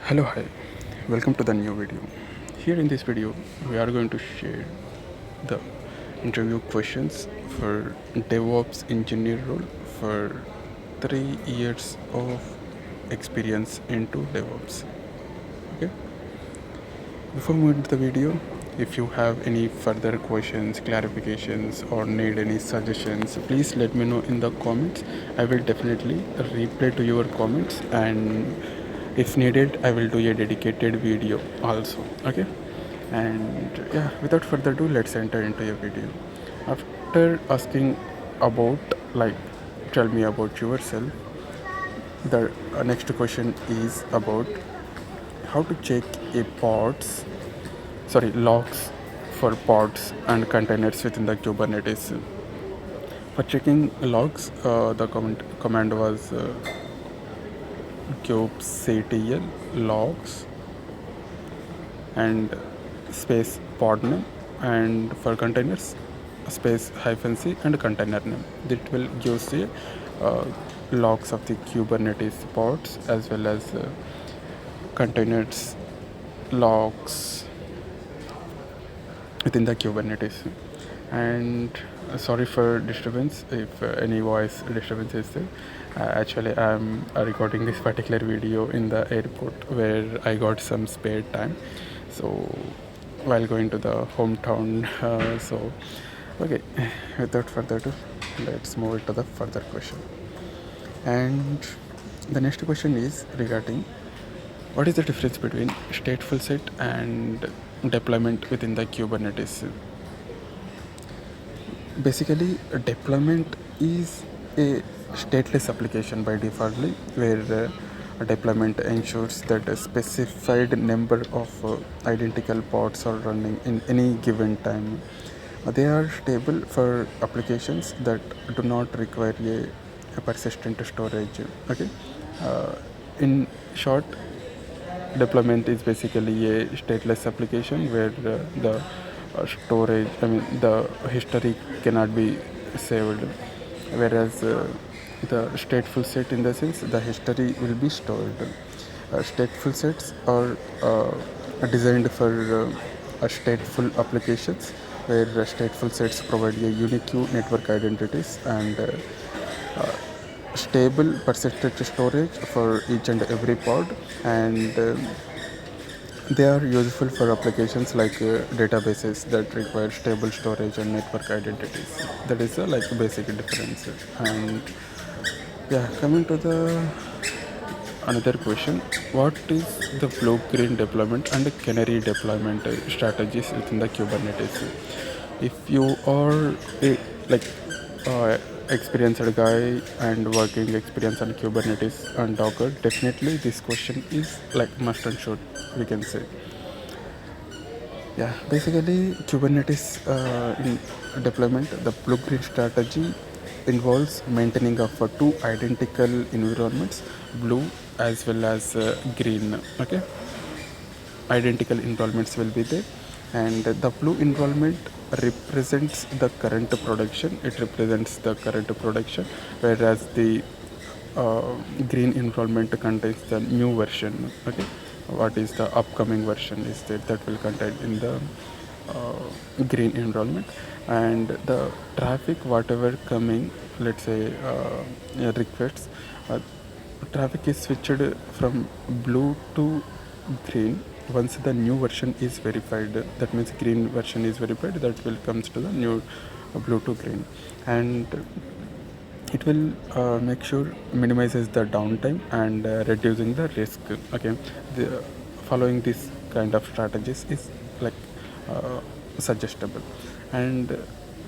Hello, hi, welcome to the new video. Here in this video, we are going to share the interview questions for DevOps Engineer role for 3 years of experience into DevOps. Okay. Before moving to the video, if you have any further questions, clarifications, or need any suggestions, please let me know in the comments. I will definitely reply to your comments, and if needed, I will do a dedicated video also. Okay. And yeah, without further ado, let's enter into a video. After asking about, like, tell me about yourself, the next question is about how to check a logs for pods and containers within the Kubernetes. For checking logs, the command was kubectl logs and space pod name, and for containers space -c and container name. That will give you logs of the Kubernetes pods as well as containers logs within the Kubernetes. And sorry for disturbance if any voice disturbance is there. Actually, I'm recording this particular video in the airport where I got some spare time, so while going to the hometown. Okay, without further ado, let's move to the further question. And the next question is regarding what is the difference between stateful set and deployment within the Kubernetes. Basically, a deployment is a stateless application by default, where a deployment ensures that a specified number of identical pods are running in any given time. They are stable for applications that do not require a persistent storage. Okay. In short, deployment is basically a stateless application where the the history cannot be saved, whereas the stateful set, in the sense, the history will be stored. Stateful sets are designed for stateful applications, where stateful sets provide a unique network identities and stable persistent storage for each and every pod, and they are useful for applications like databases that require stable storage and network identities. That is like basic difference. And yeah, coming to the another question, what is the blue green deployment and canary deployment strategies within the Kubernetes? If you are a like experienced guy and working experience on Kubernetes and Docker, definitely this question is like must and should, we can say. Yeah, basically Kubernetes in deployment, the blue-green strategy involves maintaining of two identical environments, blue as well as green. Okay, identical environments will be there, and the blue environment represents the current production. It represents the current production, whereas the green environment contains the new version. Okay, what is the upcoming version is that will contain in the green environment. And the traffic whatever coming, let's say requests, traffic is switched from blue to green once the new version is verified. That means green version is verified, that will comes to the new blue to green, and it will make sure minimizes the downtime and reducing the risk. Okay, the following this kind of strategies is like suggestible. And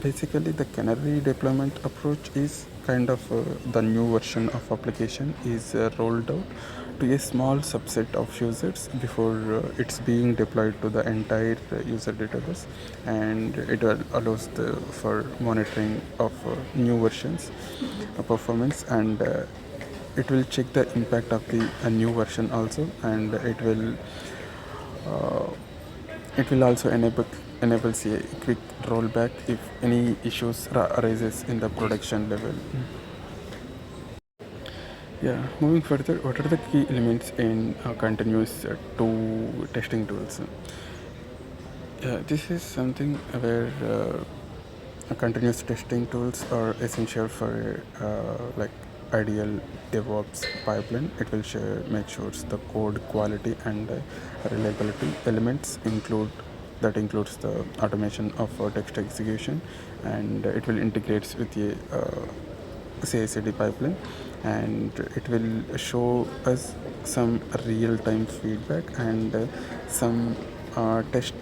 basically the canary deployment approach is kind of the new version of application is rolled out to a small subset of users before it's being deployed to the entire user database, and it allows for monitoring of new versions performance, and it will check the impact of the new version also, and uh, it will also enables a quick rollback if any issues arises in the production level. Yeah, moving further, what are the key elements in continuous testing tools? Yeah, this is something where continuous testing tools are essential for like ideal DevOps pipeline. It will make sure the code quality and reliability elements includes the automation of text execution, and it will integrate with a CI/CD pipeline, and it will show us some real-time feedback, and some test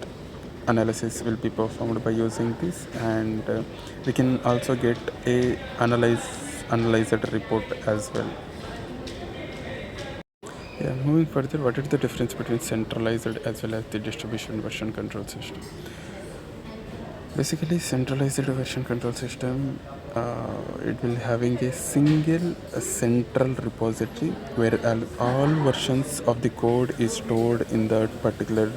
analysis will be performed by using this, and we can also get a analyzed report as well. Yeah, moving further, what is the difference between centralized as well as the distribution version control system? Basically, centralized version control system, it will having a single central repository where all versions of the code is stored in that particular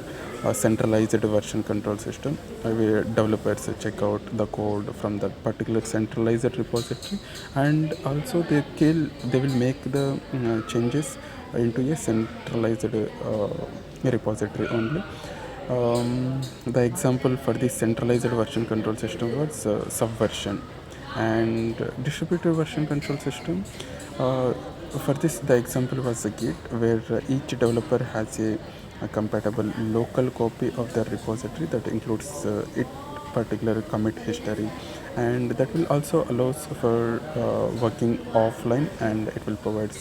centralized version control system, where developers check out the code from that particular centralized repository, and also they will make the changes into a centralized repository only. The example for the centralized version control system was Subversion, and distributed version control system. For this, the example was a Git, where each developer has a compatible local copy of the repository that includes it particular commit history, and that will also allows for working offline, and it will provide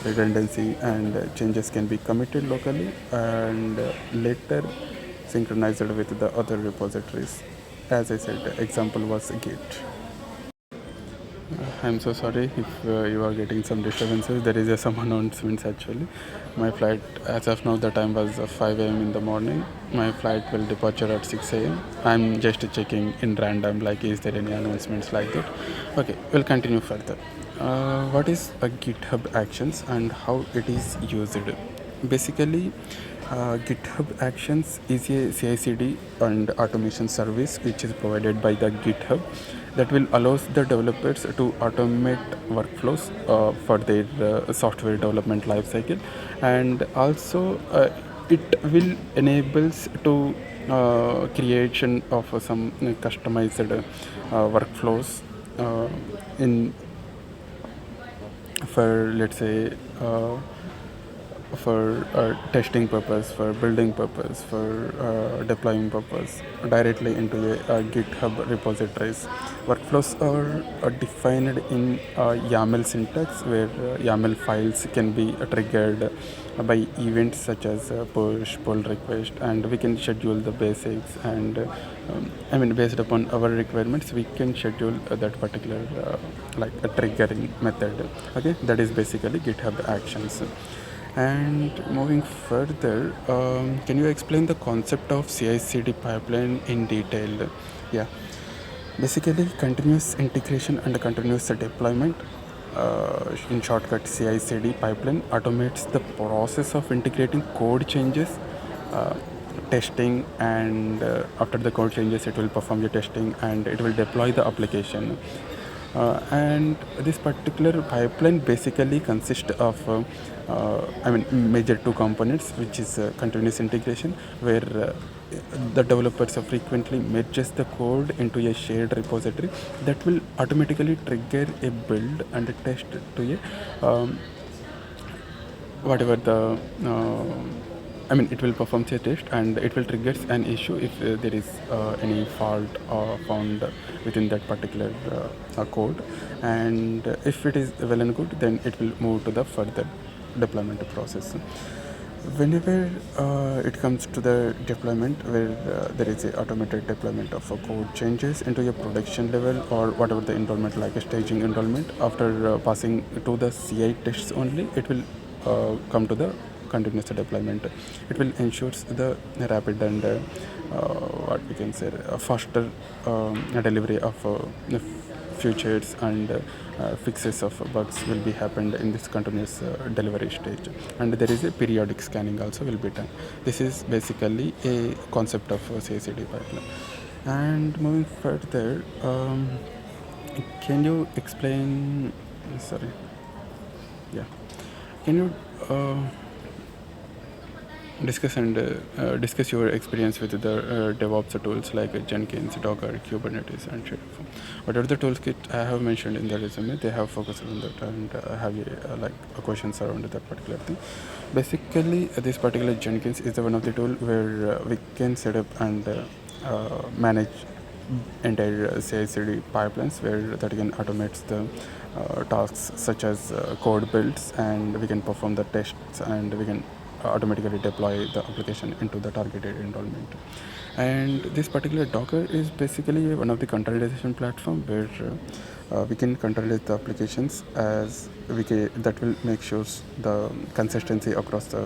redundancy, and changes can be committed locally and later synchronized with the other repositories. As I said, the example was Git. I'm so sorry if you are getting some disturbances. There is some announcements actually. My flight, as of now, the time was 5 a.m. in the morning. My flight will departure at 6 a.m. I'm just checking in random, like, is there any announcements like that? Okay, we'll continue further. What is a GitHub Actions and how it is used? Basically, GitHub Actions is a CI/CD and automation service which is provided by the GitHub that will allows the developers to automate workflows for their software development lifecycle, and also it will enables to creation of some customized workflows in for, let's say, for testing purpose, for building purpose, for deploying purpose directly into a GitHub repositories. Workflows are defined in YAML syntax, where YAML files can be triggered by events such as push, pull request, and we can schedule the basics, and based upon our requirements, we can schedule that particular like a triggering method. Okay, that is basically GitHub Actions. And moving further, can you explain the concept of CI/CD pipeline in detail? Yeah, basically continuous integration and continuous deployment. In shortcut, CI/CD pipeline automates the process of integrating code changes, testing, and after the code changes, it will perform the testing and it will deploy the application. And this particular pipeline basically consists of major two components, which is continuous integration, where the developers frequently merges the code into a shared repository that will automatically trigger a build and a test to a whatever the it will perform a test, and it will trigger an issue if there is any fault found within that particular code, and if it is well and good, then it will move to the further deployment process. Whenever it comes to the deployment, where there is a automated deployment of code changes into a production level or whatever the enrollment, like a staging enrollment, after passing to the CI tests only, it will come to the continuous deployment. It will ensure the rapid and what we can say faster delivery of features, and fixes of bugs will be happened in this continuous delivery stage, and there is a periodic scanning also will be done. This is basically a concept of CI/CD pipeline. And moving further, can you explain, sorry, yeah, Can you discuss your experience with the DevOps tools like Jenkins, Docker, Kubernetes, and Terraform? Whatever the toolkit I have mentioned in the resume, they have focused on that and have a questions around that particular thing. Basically, this particular Jenkins is the one of the tool where we can set up and manage entire CI/CD pipelines, where that can automate the tasks such as code builds, and we can perform the tests, and we can automatically deploy the application into the targeted environment. And this particular Docker is basically one of the containerization platform where we can containerize the applications as that will make sure the consistency across the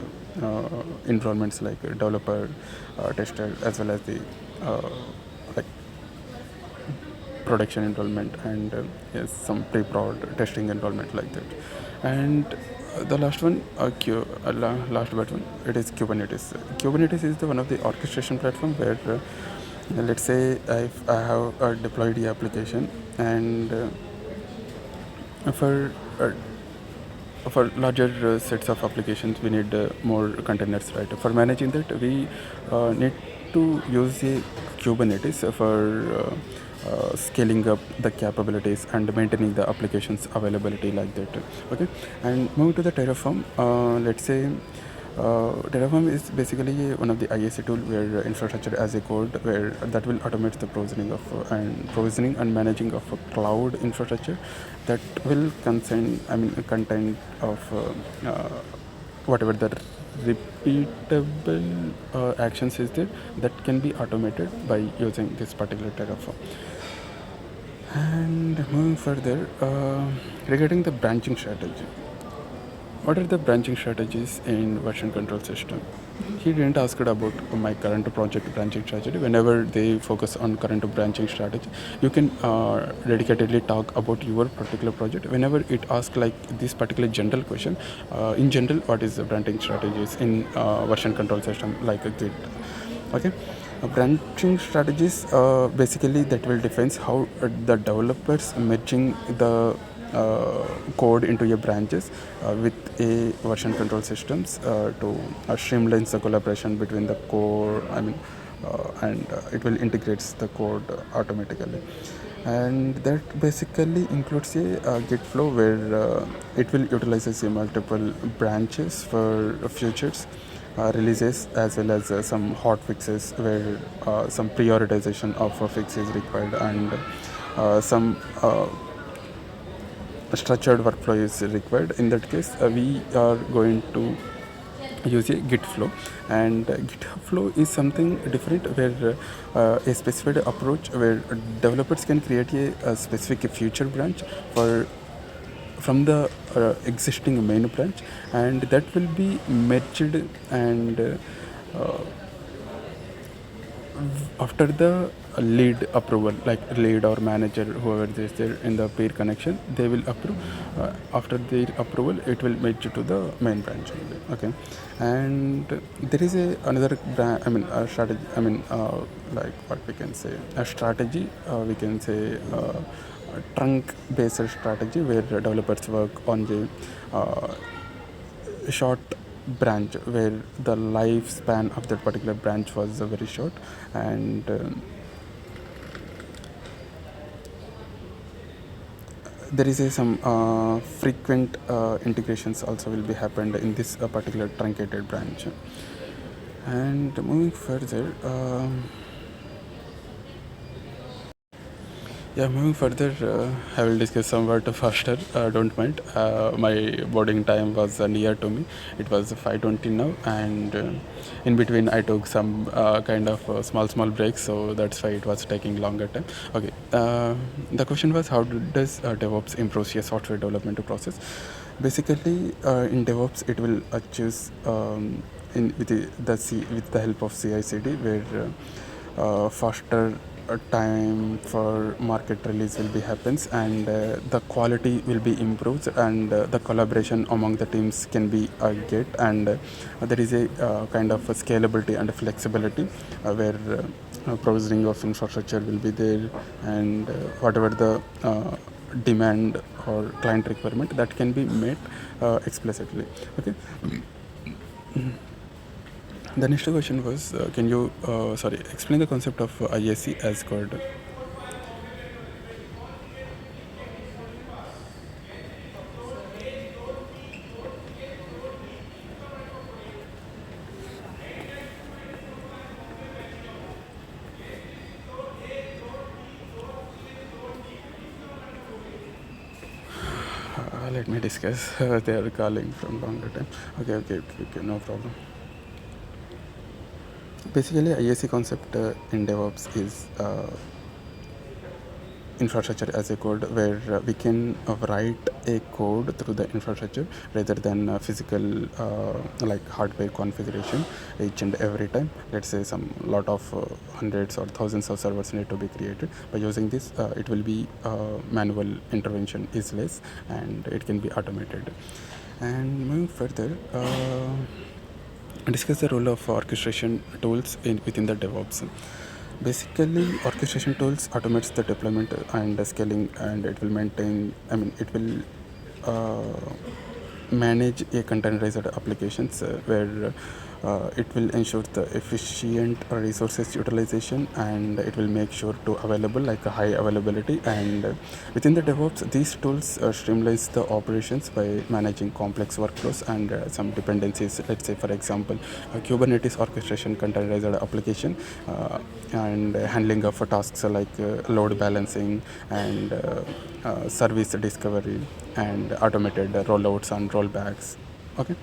environments like developer, tester, as well as the like production environment, and yes, some pre-prod testing environment like that. And the last one, last but one, it is Kubernetes. Kubernetes is the one of the orchestration platform where, let's say, if I have deployed the application, and for larger sets of applications, we need more containers, right? For managing that, we need to use a Kubernetes for scaling up the capabilities and maintaining the applications availability like that. Okay, and moving to the Terraform. Let's say Terraform is basically one of the IAC tool where infrastructure as a code, where that will automate the provisioning and managing of a cloud infrastructure that will content of whatever the repeatable actions is there, that can be automated by using this particular Terraform. And moving further, regarding the branching strategy. What are the branching strategies in version control system? He didn't ask it about my current project branching strategy. Whenever they focus on current branching strategy, you can dedicatedly talk about your particular project. Whenever it asks like this particular general question, in general, what is the branching strategies in version control system like a Git? Okay. Branching strategies basically that will define how the developers merging the code into your branches with a version control systems to streamline the collaboration between the core. And it will integrates the code automatically. And that basically includes a Git flow where it will utilize multiple branches for futures releases, as well as some hot fixes where some prioritization of a fix is required, and some structured workflow is required. In that case, we are going to use a Git flow, and GitHub flow is something different, where a specified approach where developers can create a specific future branch from the existing main branch, and that will be merged, and after the lead approval, like lead or manager, whoever is there in the peer connection, they will approve. After their approval, it will merge to the main branch only. Okay, and there is another strategy. Like what we can say, a strategy. We can say. Trunk-based strategy where developers work on the short branch, where the lifespan of that particular branch was very short, and there is some frequent integrations also will be happened in this particular truncated branch. And moving further. Moving further, I will discuss somewhat faster. Don't mind. My boarding time was near to me. It was 5:20 now, and in between I took some kind of small breaks, so that's why it was taking longer time. Okay. The question was, how does DevOps improve your software development process? Basically, in DevOps, it will choose with the help of CI/CD, where faster time for market release will be happens, and the quality will be improved, and the collaboration among the teams can be get, and there is a kind of a scalability and flexibility where provisioning of infrastructure will be there, and whatever the demand or client requirement that can be met explicitly. Okay. The next question was, can you explain the concept of IAC as code? Let me discuss. They are calling from longer time. Okay, no problem. Basically, IAC concept in DevOps is infrastructure as a code, where we can write a code through the infrastructure rather than physical like hardware configuration each and every time. Let's say some lot of hundreds or thousands of servers need to be created. By using this, it will be manual intervention is less, and it can be automated. And moving further, discuss the role of orchestration tools within the DevOps. Basically, orchestration tools automates the deployment and scaling, and it will maintain. It will manage a containerized applications where it will ensure the efficient resources utilization, and it will make sure to available like a high availability. And within the DevOps, these tools streamlines the operations by managing complex workflows and some dependencies. Let's say, for example, Kubernetes orchestration containerized application and handling of tasks like load balancing and service discovery and automated rollouts and rollbacks. Okay.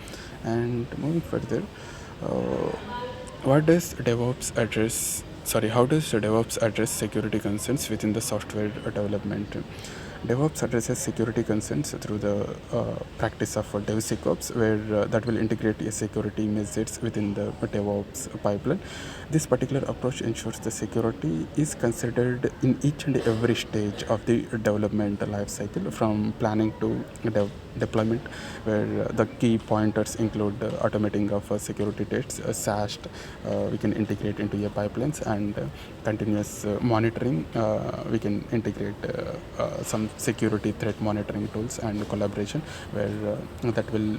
And moving further, what does DevOps address how does DevOps address security concerns within the software development? DevOps addresses security concerns through the practice of DevSecOps, where that will integrate a security measures within the DevOps pipeline. This particular approach ensures the security is considered in each and every stage of the development lifecycle, from planning to deployment, where the key pointers include automating of security tests, SAST, we can integrate into your pipelines, and continuous monitoring. We can integrate some security threat monitoring tools and collaboration, where that will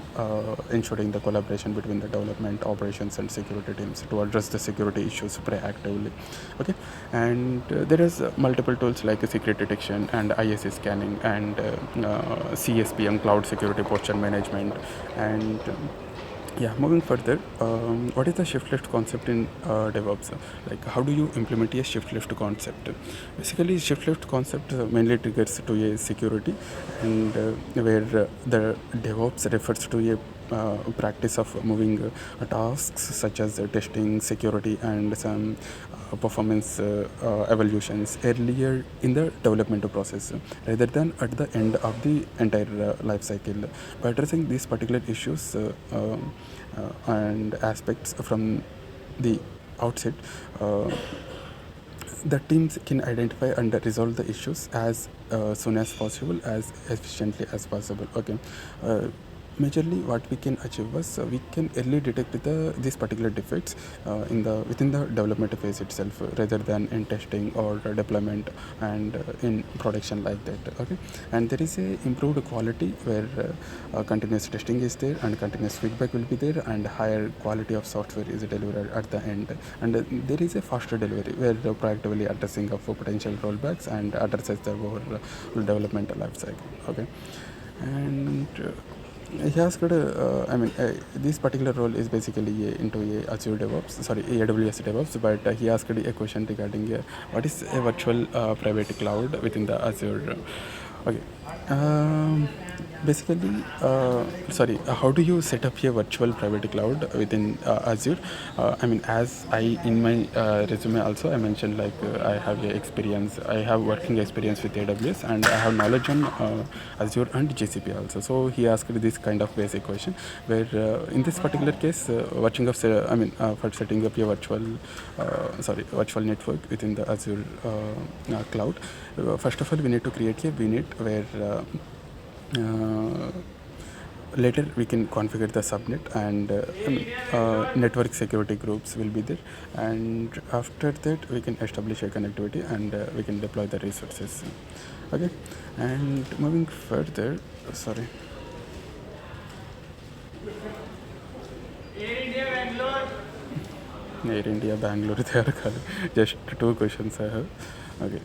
ensuring the collaboration between the development, operations, and security teams to address the security issues proactively. Okay. And there is multiple tools like secret detection and ISA scanning and CSPM, cloud security posture management. And yeah, moving further, what is the shift left concept in DevOps? Like, how do you implement a shift left concept? Basically, shift left concept mainly triggers to a security, and where the DevOps refers to a practice of moving tasks such as testing, security, and some performance evaluations earlier in the development process rather than at the end of the entire life cycle. By addressing these particular issues and aspects from the outset, the teams can identify and resolve the issues as soon as possible, as efficiently as possible. Okay. Majorly, what we can achieve was we can early detect these particular defects within the development phase itself, rather than in testing or deployment and in production like that. Okay. And there is a improved quality, where continuous testing is there and continuous feedback will be there, and higher quality of software is delivered at the end. And there is a faster delivery, where proactively addressing of potential rollbacks and addresses the overall development life cycle. Okay. And he asked, this particular role is basically into a Azure DevOps, AWS DevOps, but he asked a question regarding what is a virtual private cloud within the Azure. Okay. Basically, how do you set up a virtual private cloud within Azure? As in my resume also, I mentioned like I have working experience with AWS, and I have knowledge on Azure and GCP also. So he asked this kind of basic question, where in this particular case, for setting up a virtual network within the Azure cloud. First of all, we need to create a VNet, where later we can configure the subnet, and network security groups will be there, and after that we can establish a connectivity, and we can deploy the resources. Okay. And moving further, sorry. Air India, Bangalore, they are just 2 questions I have. Okay.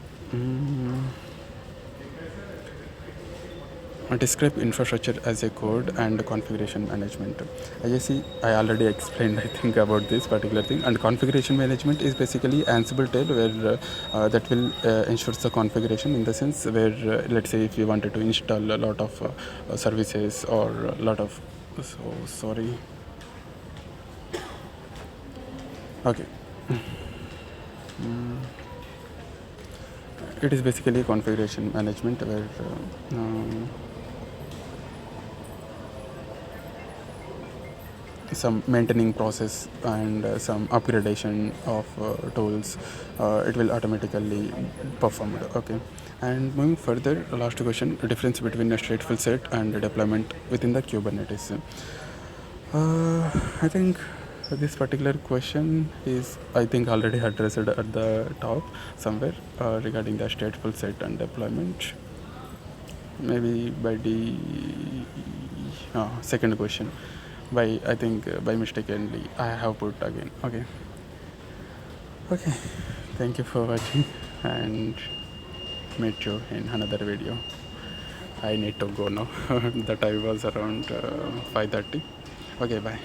Describe infrastructure as a code and configuration management. As you see, I already explained, I think, about this particular thing. And configuration management is basically Ansible tail where that will ensure the configuration in the sense where, let's say, if you wanted to install a lot of services or a lot of, sorry. Okay. It is basically configuration management where some maintaining process and some upgradation of tools, it will automatically perform. Okay. And moving further, last question: difference between a stateful set and a deployment within the Kubernetes. I think this particular question is, I think, already addressed at the top somewhere regarding the stateful set and deployment. Maybe by the second question, by I think by mistakenly I have put again. Okay. Thank you for watching and meet you in another video. I need to go now. The time was around 5:30. Okay, bye.